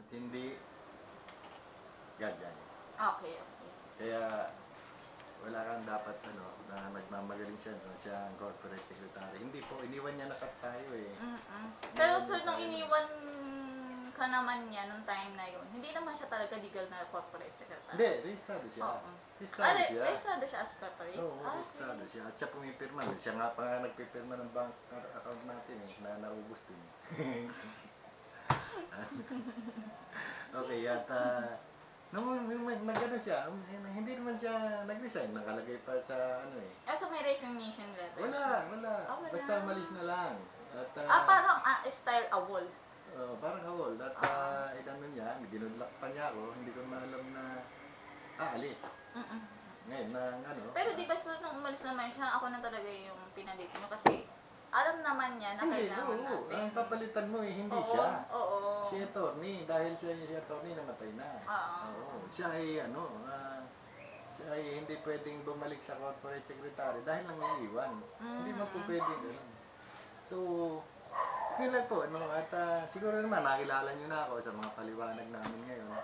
hindi gaganis. Okay, okay. Kaya wala kang dapat na nagmamagaling siya, no? Siya ang corporate secretary. Hindi po, iniwan niya na tayo eh. Pero sir, nung iniwan ka naman niya nung time na yun, hindi naman siya talaga legal na corporate secretary. Hindi, rehistrado siya. Oo. Rehistrado siya. Rehistrado siya as corporate? Oo, rehistrado siya. At siya pumipirma. Siya nga pa nga nagpipirma ng bank account natin eh, na naubos din. Okay, at nung nag-ano siya, hindi naman siya nag-resign. Nakalagay pa sa ano eh. So may resignation letter? Wala. Wala. Basta umalis na lang. At, parang style awol. Parang hawol. At inano niya, ginudlak pa niya ako. Hindi ko naman alam na aalis. Ngayon, Pero di ba nung umalis naman siya, ako na talaga yung pinalit niyo kasi alam naman niya na kailangan natin. Ang papalitan mo eh, hindi Oo, siya. oo. Si attorney, dahil si attorney namatay na. Oo. Siya ay siya ay hindi pwedeng bumalik sa corporate secretary dahil lang iiwan. Hindi mo po pwedeng gano'n. So, yun lang po, at siguro naman nakilala nyo na ako sa mga paliwanag namin ngayon.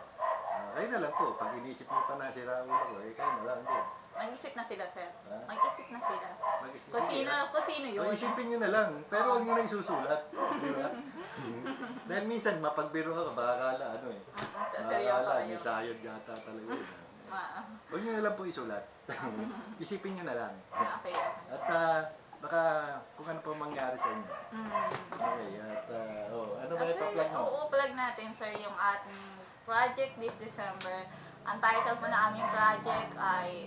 Kayo na lang po, pag inisip nyo pa na sira ulo ko, kayo na lang din. Mag-isip na sila, sir. Mag-isip na sila. Mag-isip Kung sino yun. Mag-isipin nyo na lang, pero huwag nyo na isusulat. Di ba? Dahil minsan, mapagbiro ka, baka akala, Seryoso akala, kayo. may sayod yata talaga yun. Huwag nyo na lang po isulat. Isipin nyo na lang. Okay. At baka kung ano po mangyari sa inyo. Okay, at ano ba ipa-plug mo? Oo, plug natin, sir, yung ating project this December. Ang title po na aming project ay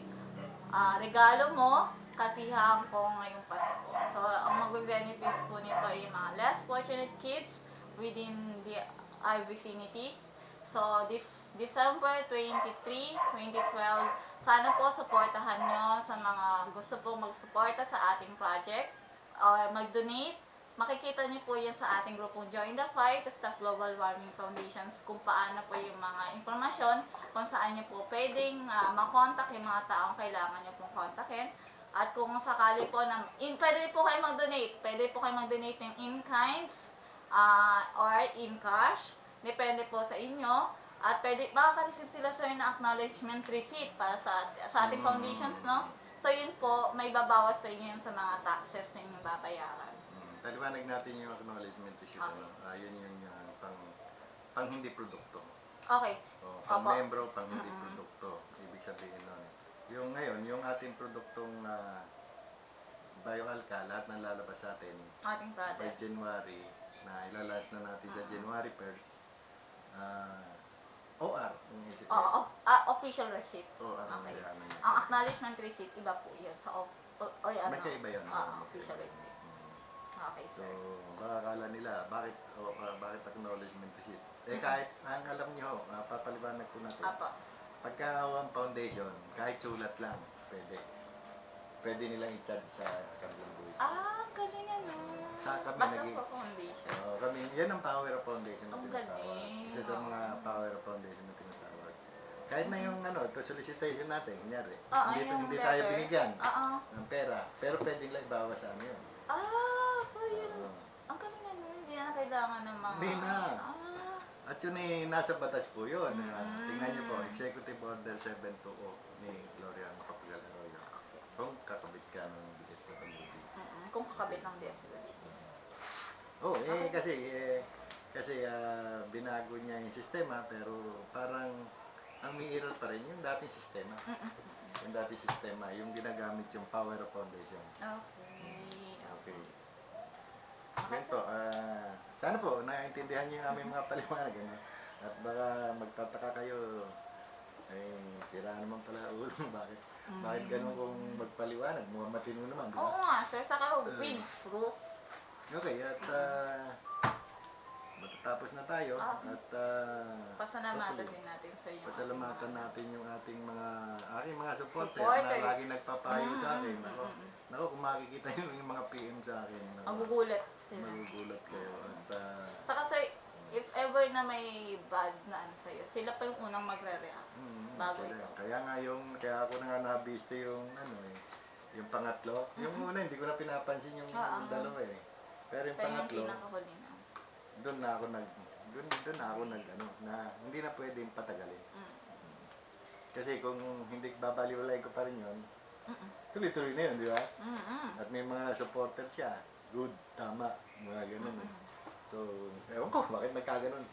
Regalo Mo, Kasiyahan Ko Ngayong Pasko. So, ang mag-benefits po nito ay yung mga less fortunate kids within our vicinity. So, this December 23, 2012, sana po supportahan nyo sa mga gusto pong mag-suporta sa ating project or mag-donate. Makikita niyo po yan sa ating grupong Join the Fight, Stop Global Warming Foundations, kung paano po yung mga informasyon, kung saan niyo po pwedeng makontak yung mga taong kailangan niyo pong kontakin. At kung sakali po na, pwede po kayo mag-donate. Pwede po kayo mag-donate ng in-kind or in cash. Depende po sa inyo. At pwede, makaka-receive sila, sir, na acknowledgement receipt para sa ating foundations, no? So, yun po, may babawas sa inyo yun sa mga taxes na inyong babayaran. Paliwanag natin yung acknowledgement issues. Okay. Yun yung pang hindi produkto. Okay. Pang membro, pang hindi produkto. Ibig sabihin nun. Yung ngayon, yung ating produktong bioalka, lahat ng lalabas sa atin Ating product. by January, na ilalas na natin sa January 1st, OR. Official receipt. Okay. Ang acknowledgement receipt, iba po yun. Magkaiba yun. Official receipt. Okay, So, sir. baka akala nila, bakit acknowledgement receipt? Kahit, ang alam nyo, papaliwanag ko natin. Pagka ang foundation, kahit sulat lang, pwede. Pwede nilang i-charge sa kabilang buwis. Galing ano. Sa kami Basta po foundation. yan ang Power of Foundation na Ang tinatawag. galing. Isa sa mga Power of Foundation na tinatawag. Kahit na yung ito solicitation natin, kunyari, hindi tayo binigyan ng pera, pero pwedeng lang ibawas sa amin yun. So yun. Ang galing ano, hindi na kailangan ng mga... Hindi na. At yun nasa batas po yun. Tingnan niyo po, Executive Order 720 ni Gloria Macapagal Arroyo. Kung kakabit ka ng DSWD. Kung kakabit ng DSWD. Kasi binago niya yung sistema, pero parang ang umiiral pa rin yung dating sistema. Yung dating sistema, yung ginagamit yung Power of Foundation. Okay. Ganito, sana po, naiintindihan niyo yung aming mga paliwanag. At baka magtataka kayo, sira naman pala ulo. Bakit ganun kung magpaliwanag? Mukhang matino naman, di ba? Oo nga, sir. Saka with proof. Okay, at matatapos na tayo. At pasalamatan din natin sa iyo. Pasalamatan natin yung aking mga supporter na lagi nagpapayo sa akin. Nako, kung makikita nyo yung mga PM sa akin. Magugulat sila. Magugulat kayo. At saka sir, if ever na may bad na ano sa'yo, sila pa yung unang magre-react. Bago ito. Kaya ako na nga nabiste yung yung pangatlo. Yung una, hindi ko na pinapansin yung dalawa eh. Pero yung pangatlo, yung pinakahuli na. doon na ako doon ako na hindi na pwedeng patagalin. Kasi kung hindi babaliwalay ko pa rin yun, tuloy-tuloy na yun, di ba? At may mga supporters siya, good, tama, mga ganun eh. So, ewan ko, bakit nagkaganon.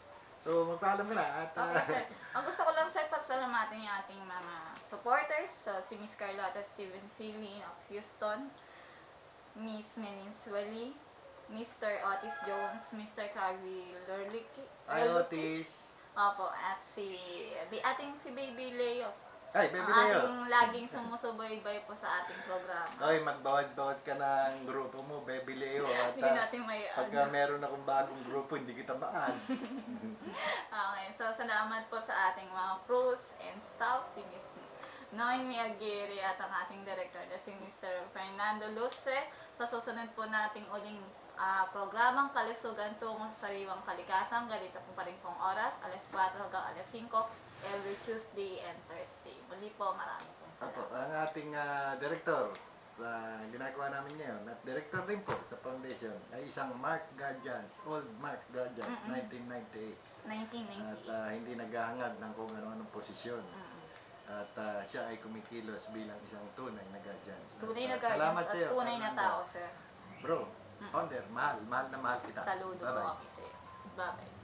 So, magpaalam ka na at... Okay, sir. Ang gusto ko lang, sir, pasalamatin yung ating mga supporters. So, si Miss Carlotta Steven Feeling of Houston, Miss Meninsueli, Mr. Otis Jones, Mr. Carly Lurlicky. Ay, Otis. Opo, at si Baby Leo. Ay, Baby Ang Leo. ating laging sumusubaybay po sa ating programa. Oy, magbawas-bawas ka ng grupo mo, Baby Leo. At Hindi natin may pagka meron akong bagong grupo, hindi kita maan. Okay, so salamat po sa ating mga crews and staff, si Miss Noemi Aguirre at ang ating director na si Mr. Fernando Lustre. Sa susunod po nating uling programang Kalusugan tungo sa sariwang kalikasan, ganito po pa rin pong oras, alas 4 hanggang alas 5, every Tuesday and Thursday. Muli po, maraming pong Apo, salamat. ang ating director sa ginagawa namin ngayon at director din po sa foundation ay isang Mark Guardians, old Mark Guardians, 1998. 1998. At hindi naghahangad ng kung ano-anong posisyon. At siya ay kumikilos bilang isang tunay na guardians. Tunay na Salamat guardians sa iyo, at tunay na Fernando. tao, sir. Bro, founder, mahal na mahal kita. Saludo po Bye-bye. ako sa'yo. Bye-bye.